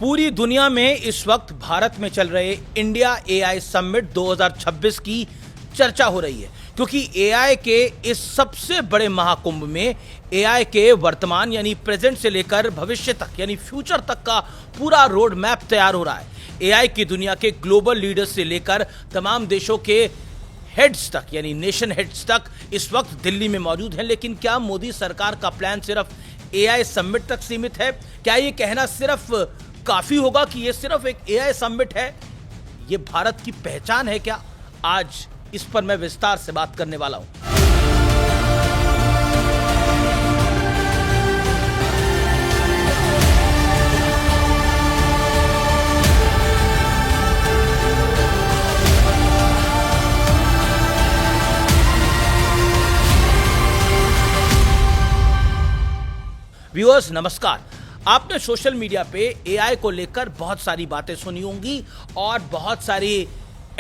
पूरी दुनिया में इस वक्त भारत में चल रहे इंडिया एआई समिट 2026 की चर्चा हो रही है, क्योंकि एआई के इस सबसे बड़े महाकुंभ में एआई के वर्तमान यानी प्रेजेंट से लेकर भविष्य तक यानी फ्यूचर तक का पूरा रोड मैप तैयार हो रहा है। एआई की दुनिया के ग्लोबल लीडर्स से लेकर तमाम देशों के हेड्स तक यानी नेशन हेड्स तक इस वक्त दिल्ली में मौजूद हैं। लेकिन क्या मोदी सरकार का प्लान सिर्फ एआई समिट तक सीमित है? क्या ये कहना सिर्फ काफी होगा कि ये सिर्फ एक एआई समिट है? ये भारत की पहचान है क्या? आज इस पर मैं विस्तार से बात करने वाला हूं। व्यूअर्स नमस्कार। आपने सोशल मीडिया पे एआई को लेकर बहुत सारी बातें सुनी होंगी और बहुत सारी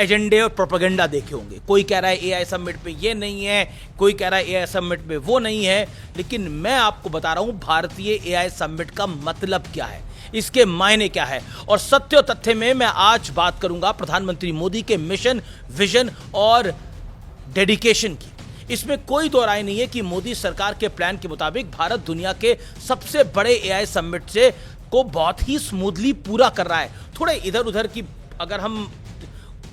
एजेंडे और प्रोपेगेंडा देखे होंगे। कोई कह रहा है एआई समिट पे ये नहीं है, कोई कह रहा है एआई समिट पे वो नहीं है। लेकिन मैं आपको बता रहा हूं भारतीय एआई समिट का मतलब क्या है, इसके मायने क्या है। और सत्य और तथ्य में मैं आज बात करूंगा प्रधानमंत्री मोदी के मिशन, विजन और डेडिकेशन की। इसमें कोई दो राय नहीं है कि मोदी सरकार के प्लान के मुताबिक भारत दुनिया के सबसे बड़े एआई समिट से को बहुत ही स्मूथली पूरा कर रहा है। थोड़े इधर उधर की अगर हम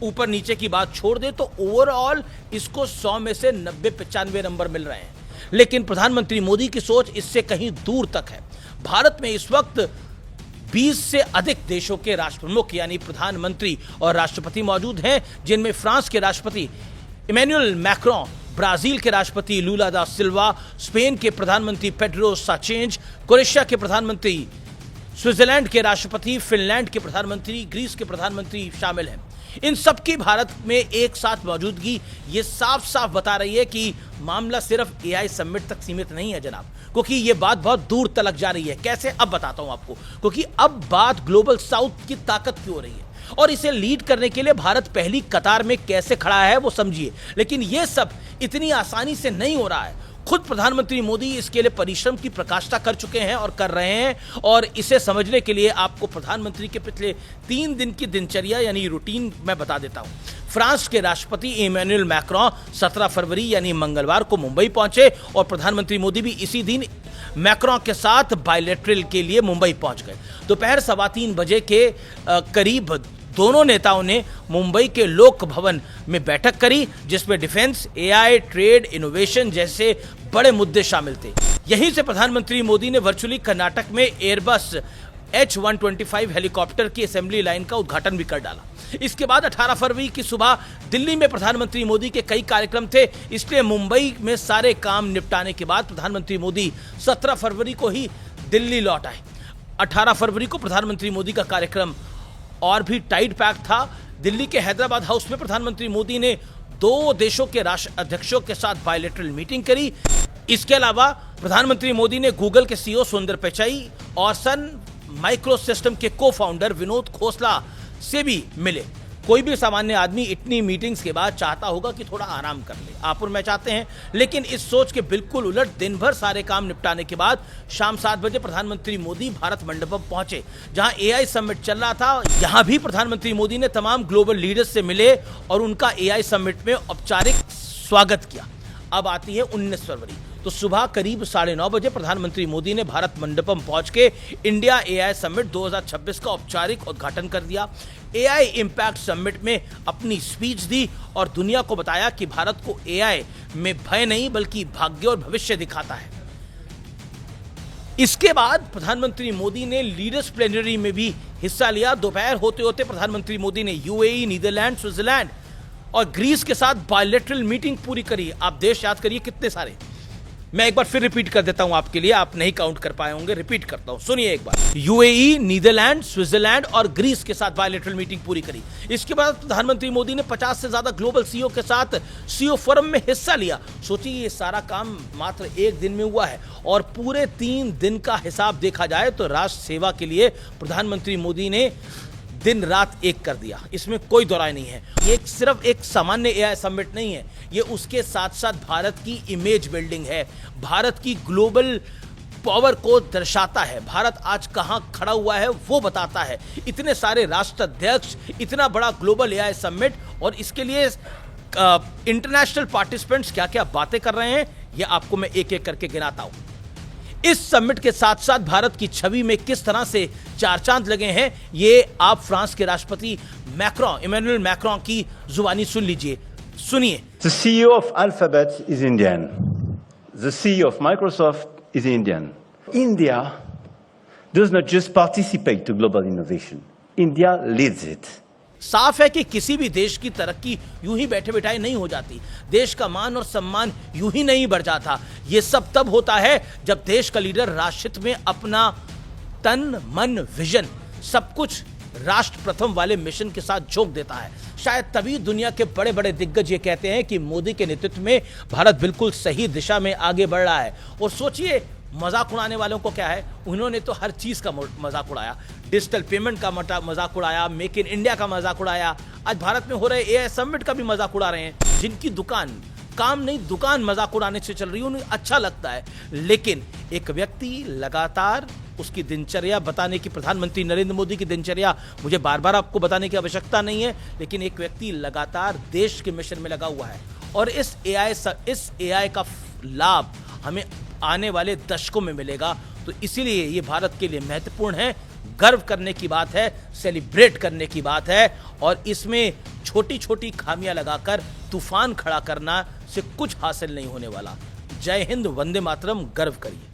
ऊपर नीचे की बात छोड़ दें तो ओवरऑल इसको 100 में से 90-95 नंबर मिल रहे हैं। लेकिन प्रधानमंत्री मोदी की सोच इससे कहीं दूर तक है। भारत में इस वक्त 20 से अधिक देशों के राष्ट्रप्रमुख यानी प्रधानमंत्री और राष्ट्रपति मौजूद हैं, जिनमें फ्रांस के राष्ट्रपति इमैनुअल मैक्रोन, ब्राजील के राष्ट्रपति लूला दा सिल्वा, स्पेन के प्रधानमंत्री पेड्रो साचेंज, क्रोएशिया के प्रधानमंत्री, स्विट्जरलैंड के राष्ट्रपति, फिनलैंड के प्रधानमंत्री, ग्रीस के प्रधानमंत्री शामिल हैं। इन सबकी भारत में एक साथ मौजूदगी ये साफ साफ बता रही है कि मामला सिर्फ एआई समिट तक सीमित नहीं है जनाब, क्योंकि ये बात बहुत दूर तलक जा रही है। कैसे? अब बताता हूं आपको। क्योंकि अब बात ग्लोबल साउथ की ताकत की हो रही है और इसे लीड करने के लिए भारत पहली कतार में कैसे खड़ा है वो समझिए। लेकिन ये सब इतनी आसानी से नहीं हो रहा है। खुद प्रधानमंत्री मोदी इसके लिए परिश्रम की प्रकाष्ठा कर चुके हैं और कर रहे हैं। और इसे समझने के लिए आपको प्रधानमंत्री के पिछले 3 दिन की दिनचर्या यानी रूटीन मैं बता देता हूं। फ्रांस के राष्ट्रपति इमैनुअल मैक्रोन 17 फरवरी यानी मंगलवार को मुंबई पहुंचे और प्रधानमंत्री मोदी भी इसी दिन मैक्रोन के साथ बायलैटरल के लिए मुंबई पहुंच गए। दोपहर 3:15 बजे के करीब दोनों नेताओं ने मुंबई के लोक भवन में बैठक करी, जिसमें डिफेंस, एआई, ट्रेड, इनोवेशन जैसे बड़े मुद्दे शामिल थे। यहीं से प्रधानमंत्री मोदी ने वर्चुअली कर्नाटक में एयरबस H-125 हेलीकॉप्टर की असेंबली लाइन का उद्घाटन भी कर डाला। इसके बाद 18 फरवरी की सुबह दिल्ली में प्रधानमंत्री मोदी के कई कार्यक्रम थे, इसलिए मुंबई में सारे काम निपटाने के बाद प्रधानमंत्री मोदी 17 फरवरी को ही दिल्ली लौट आए। 18 फरवरी को प्रधानमंत्री मोदी का कार्यक्रम और भी टाइट पैक था। दिल्ली के हैदराबाद हाउस में प्रधानमंत्री मोदी ने 2 देशों के राष्ट्र अध्यक्षों के साथ बायलैटरल मीटिंग करी। इसके अलावा प्रधानमंत्री मोदी ने गूगल के सीईओ सुंदर पिचाई और सन माइक्रोसिस्टम के को फाउंडर विनोद खोसला से भी मिले। कोई भी सामान्य आदमी इतनी मीटिंग्स के बाद चाहता होगा कि थोड़ा आराम कर ले, आप और मैं चाहते हैं। लेकिन इस सोच के बिल्कुल उलट दिन भर सारे काम निपटाने के बाद शाम 7 बजे प्रधानमंत्री मोदी भारत मंडपम पहुंचे, जहां एआई समिट चल रहा था। यहां भी प्रधानमंत्री मोदी ने तमाम ग्लोबल लीडर्स से मिले और उनका एआई समिट में औपचारिक स्वागत किया। अब आती है 19 फरवरी। तो सुबह करीब 9:30 बजे प्रधानमंत्री मोदी ने भारत मंडपम पहुंच के इंडिया एआई समिट 2026 का औपचारिक उद्घाटन कर दिया। एआई इंपैक्ट समिट में अपनी स्पीच दी और दुनिया को बताया कि भारत को एआई में भय नहीं बल्कि भाग्य और भविष्य दिखाता है। इसके बाद प्रधानमंत्री मोदी ने लीडर्स प्लेनरी में भी हिस्सा लिया। दोपहर होते होते प्रधानमंत्री मोदी ने यूएई, नीदरलैंड, स्विट्जरलैंड और ग्रीस के साथ बायलैटरल मीटिंग पूरी करी। आप देश याद करिए कितने सारे। मैं एक बार फिर रिपीट कर देता हूं आपके लिए, आप नहीं काउंट कर पाए होंगे। रिपीट करता हूं, सुनिए एक बार। यूएई, नीदरलैंड, स्विट्जरलैंड और ग्रीस के साथ बायलैटरल मीटिंग पूरी करी। इसके बाद प्रधानमंत्री मोदी ने 50 से ज्यादा ग्लोबल सीईओ के साथ सीईओ फोरम में हिस्सा लिया। सोचिए ये सारा काम मात्र 1 दिन में हुआ है और पूरे 3 दिन का हिसाब देखा जाए तो राष्ट्र सेवा के लिए प्रधानमंत्री मोदी ने दिन रात एक कर दिया, इसमें कोई दो राय नहीं है। ये सिर्फ एक सामान्य एआई समिट नहीं है, ये उसके साथ साथ भारत की इमेज बिल्डिंग है, भारत की ग्लोबल पावर को दर्शाता है। भारत आज कहां खड़ा हुआ है वो बताता है। इतने सारे राष्ट्राध्यक्ष, इतना बड़ा ग्लोबल एआई समिट, और इसके लिए इंटरनेशनल पार्टिसिपेंट्स क्या क्या बातें कर रहे हैं ये आपको मैं एक एक करके गिनाता हूं। इस समिट के साथ साथ भारत की छवि में किस तरह से चार चांद लगे हैं ये आप फ्रांस के राष्ट्रपति इमैनुअल मैक्रों की जुबानी सुन लीजिए, सुनिए। The CEO of Alphabet is Indian. The CEO of Microsoft is Indian. India does not just participate to global innovation. India leads it. साफ है कि किसी भी देश की तरक्की यूं ही बैठे बिठाए नहीं हो जाती। देश का मान और सम्मान यूं ही नहीं बढ़ जाता। ये सब तब होता है जब देश का लीडर राष्ट्रहित में अपना तन मन विजन सब कुछ राष्ट्र प्रथम वाले मिशन के साथ झोंक देता है। शायद तभी दुनिया के बड़े बड़े दिग्गज ये कहते हैं कि मोदी के नेतृत्व में भारत बिल्कुल सही दिशा में आगे बढ़ रहा है। और सोचिए, मजाक उड़ाने वालों को क्या है, उन्होंने तो हर चीज का मजाक उड़ाया, डिजिटल पेमेंट का मजाक उड़ाया, मेक इन इंडिया का मजाक उड़ाया, आज भारत में हो रहे एआई समिट का भी मजाक उड़ा रहे हैं। जिनकी दुकान काम नहीं, दुकान मजाक उड़ाने से चल रही है, उन्हें अच्छा लगता है। लेकिन एक व्यक्ति लगातार उसकी दिनचर्या बताने की, प्रधानमंत्री नरेंद्र मोदी की दिनचर्या मुझे बार बार आपको बताने की आवश्यकता नहीं है, लेकिन एक व्यक्ति लगातार देश के मिशन में लगा हुआ है। और इस एआई का लाभ हमें आने वाले दशकों में मिलेगा। तो इसीलिए ये भारत के लिए महत्वपूर्ण है, गर्व करने की बात है, सेलिब्रेट करने की बात है। और इसमें छोटी छोटी खामियां लगाकर तूफान खड़ा करना से कुछ हासिल नहीं होने वाला। जय हिंद, वंदे मातरम, गर्व करिए।